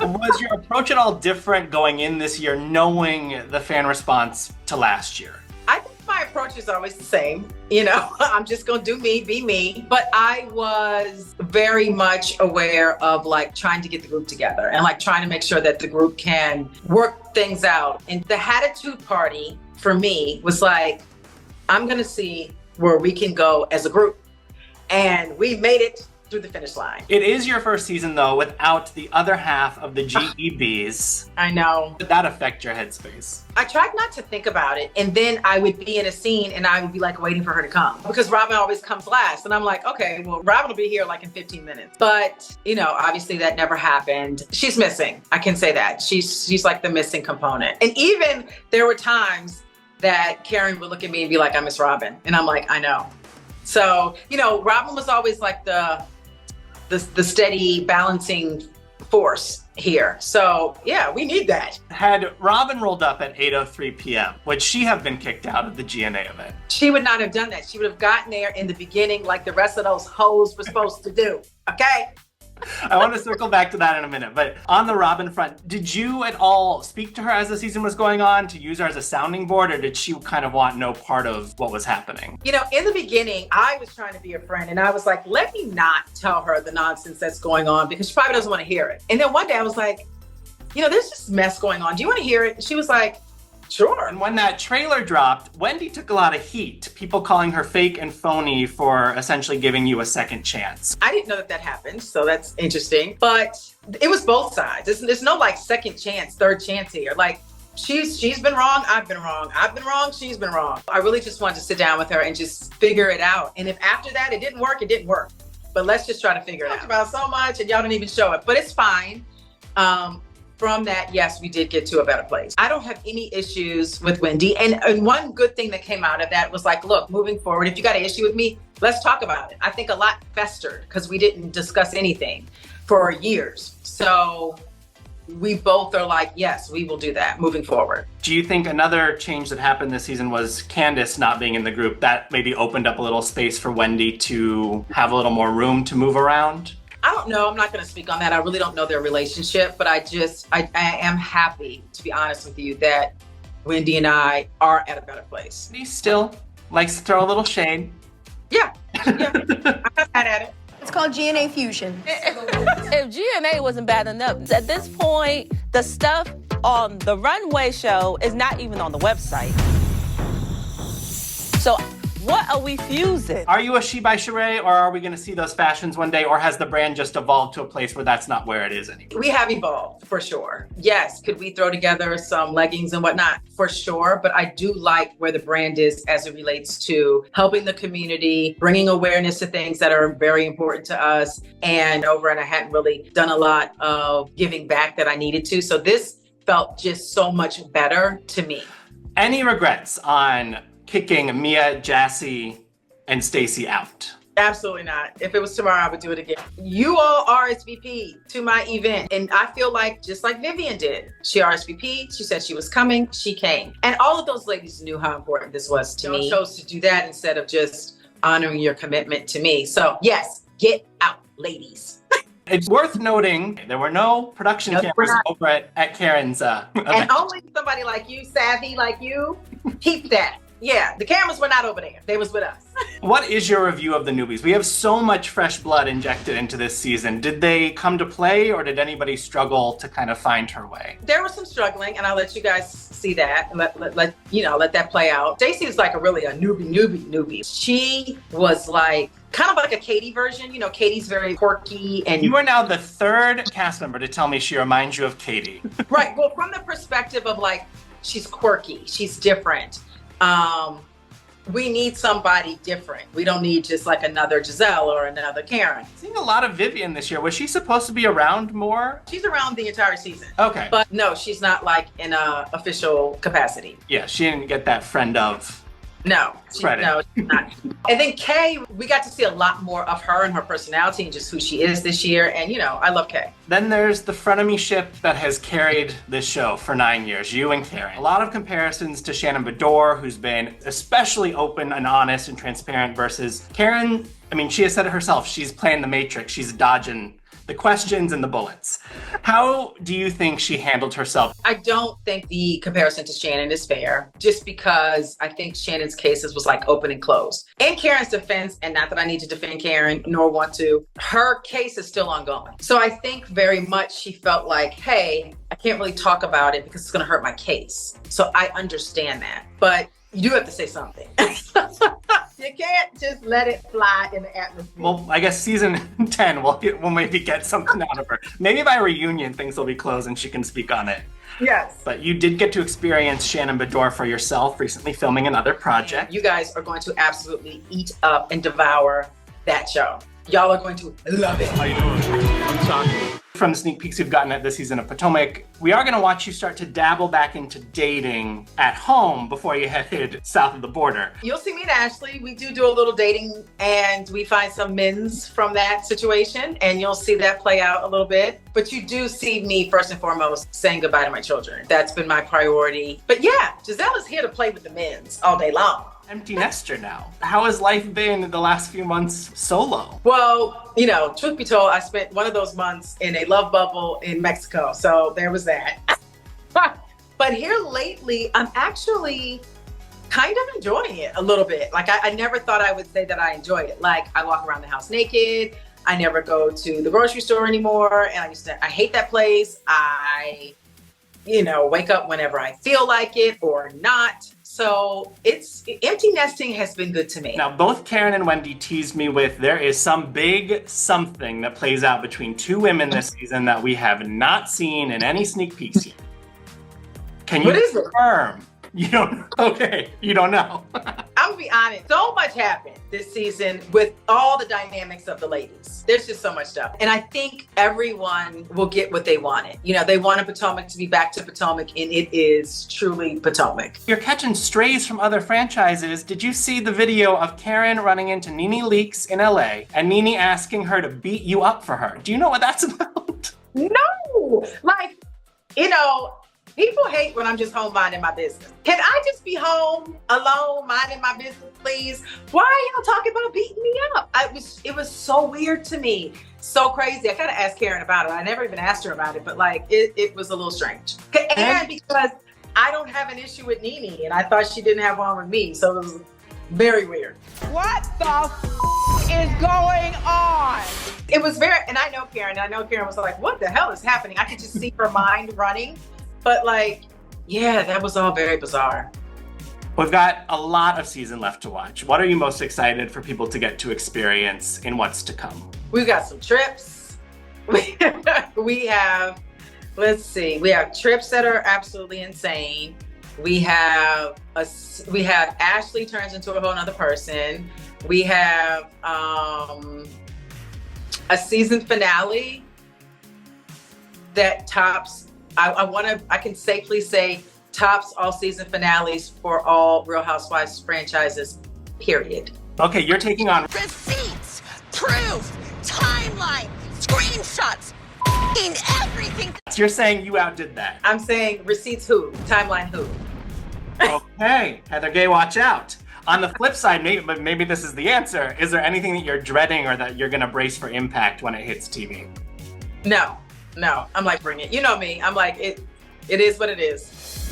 Was your approach at all different going in this year, knowing the fan response to last year? I think my approach is always the same. You know, I'm just going to do me, be me. But I was very much aware of like trying to get the group together and like trying to make sure that the group can work things out. And the Hatitude Party for me was like, I'm going to see where we can go as a group. And we made it through the finish line. It is your first season, though, without the other half of the GEBs. I know. Did that affect your headspace? I tried not to think about it. And then I would be in a scene and I would be like waiting for her to come. Because Robyn always comes last. And I'm like, okay, well, Robyn will be here like in 15 minutes. But, you know, obviously that never happened. She's missing. I can say that. She's like the missing component. And even there were times that Karen would look at me and be like, I miss Robyn. And I'm like, I know. So, you know, Robyn was always like the steady balancing force here. So yeah, we need that. Had Robyn rolled up at 8:03 p.m., would she have been kicked out of the GNA event? She would not have done that. She would have gotten there in the beginning like the rest of those hoes were supposed to do. Okay? I want to circle back to that in a minute, but on the Robyn front, did you at all speak to her as the season was going on to use her as a sounding board, or did she kind of want no part of what was happening? You know, in the beginning, I was trying to be a friend and I was like, let me not tell her the nonsense that's going on because she probably doesn't want to hear it. And then one day I was like, you know, there's this mess going on. Do you want to hear it? And she was like, sure. And when that trailer dropped, Wendy took a lot of heat, people calling her fake and phony for essentially giving you a second chance. I didn't know that happened, so that's interesting. But it was both sides. There's no like second chance, third chance here. Like she's been wrong, I've been wrong. I've been wrong, she's been wrong. I really just wanted to sit down with her and just figure it out. And if after that it didn't work, it didn't work. But let's just try to figure it out. We talked about so much and y'all didn't even show it, but it's fine. From that, yes, we did get to a better place. I don't have any issues with Wendy. And one good thing that came out of that was like, look, moving forward, if you got an issue with me, let's talk about it. I think a lot festered because we didn't discuss anything for years. So we both are like, yes, we will do that moving forward. Do you think another change that happened this season was Candace not being in the group? That maybe opened up a little space for Wendy to have a little more room to move around? I don't know. I'm not going to speak on that. I really don't know their relationship, but I am happy, to be honest with you, that Wendy and I are at a better place. He still likes to throw a little shade. Yeah. I'm not mad at it. It's called GNA Fusion. If GNA wasn't bad enough, at this point, the stuff on the runway show is not even on the website. So what are we fusing? Are you a She by Sheree, or are we going to see those fashions one day, or has the brand just evolved to a place where that's not where it is anymore? We have evolved, for sure. Yes, could we throw together some leggings and whatnot? For sure, but I do like where the brand is as it relates to helping the community, bringing awareness to things that are very important to us. And I hadn't really done a lot of giving back that I needed to. So this felt just so much better to me. Any regrets on kicking Mia, Jassy, and Stacey out? Absolutely not. If it was tomorrow, I would do it again. You all RSVP to my event. And I feel like, just like Vivian did, she RSVP'd, she said she was coming, she came. And all of those ladies knew how important this was to me. Chose to do that instead of just honoring your commitment to me. So yes, get out, ladies. It's worth noting there were no production cameras over at Karen's event. And only somebody like you, savvy like you, keep that. Yeah, the cameras were not over there. They was with us. What is your review of the newbies? We have so much fresh blood injected into this season. Did they come to play, or did anybody struggle to kind of find her way? There was some struggling, and I'll let you guys see that. Let that play out. Stacey is like a newbie. She was like kind of like a Katie version. You know, Katie's very quirky, and you are now the third cast member to tell me she reminds you of Katie. Right. Well, from the perspective of like, she's quirky, she's different. We need somebody different. We don't need just like another Gizelle or another Karen. Seeing a lot of Vivian this year. Was she supposed to be around more? She's around the entire season. Okay. But no, she's not like in a official capacity. Yeah, she didn't get that friend of No, she's not. And then Kay, we got to see a lot more of her and her personality and just who she is this year. And, you know, I love Kay. Then there's the frenemy ship that has carried this show for 9 years, you and Karen. A lot of comparisons to Shannon Bedore, who's been especially open and honest and transparent, versus Karen. I mean, she has said it herself. She's playing the Matrix. She's dodging the questions and the bullets. How do you think she handled herself? I don't think the comparison to Shannon is fair, just because I think Shannon's cases was like open and closed. In Karen's defense, and not that I need to defend Karen, nor want to, her case is still ongoing. So I think very much she felt like, hey, I can't really talk about it because it's going to hurt my case. So I understand that. But you do have to say something. You can't just let it fly in the atmosphere. Well, I guess season 10 we'll maybe get something out of her. Maybe by reunion things will be closed and she can speak on it. Yes. But you did get to experience Shannon Beador for yourself recently, filming another project. You guys are going to absolutely eat up and devour that show. Y'all are going to love it. How you doing? I'm Sean. From the sneak peeks we've gotten at this season of Potomac, we are going to watch you start to dabble back into dating at home before you headed south of the border. You'll see me and Ashley. We do a little dating, and we find some men's from that situation, and you'll see that play out a little bit. But you do see me, first and foremost, saying goodbye to my children. That's been my priority. But yeah, Gizelle is here to play with the men's all day long. Empty nester now. How has life been the last few months solo? Well, you know, truth be told, I spent one of those months in a love bubble in Mexico. So there was that. But here lately, I'm actually kind of enjoying it a little bit. Like I never thought I would say that I enjoyed it. Like I walk around the house naked. I never go to the grocery store anymore. And I hate that place. I, wake up whenever I feel like it or not. So empty nesting has been good to me. Now, both Karen and Wendy teased me with there is some big something that plays out between two women this season that we have not seen in any sneak peeks yet. Can you confirm? You don't. Okay, you don't know. I'm gonna be honest. So much happened this season with all the dynamics of the ladies. There's just so much stuff, and I think everyone will get what they wanted. They wanted Potomac to be back to Potomac, and it is truly Potomac. You're catching strays from other franchises. Did you see the video of Karen running into Nene Leakes in LA and Nene asking her to beat you up for her? Do you know what that's about? No, people hate when I'm just home minding my business. Can I just be home alone minding my business, please? Why are y'all talking about beating me up? It was so weird to me. So crazy. I gotta ask Karen about it. I never even asked her about it, but it was a little strange. And because I don't have an issue with Nene, and I thought she didn't have one with me, so it was very weird. What the is going on? It was and I know Karen was like, what the hell is happening? I could just see her mind running. But that was all very bizarre. We've got a lot of season left to watch. What are you most excited for people to get to experience in what's to come? We've got some trips. We have trips that are absolutely insane. We have Ashley turns into a whole nother person. We have a season finale that tops. I can safely say tops all season finales for all Real Housewives franchises, period. Okay, you're taking on receipts, proof, timeline, screenshots, in everything. You're saying you outdid that. I'm saying receipts who? Timeline who? Okay, Heather Gay, watch out. On the flip side, maybe this is the answer. Is there anything that you're dreading or that you're gonna brace for impact when it hits TV? No, I'm like, bring it. You know me. I'm like, it is what it is.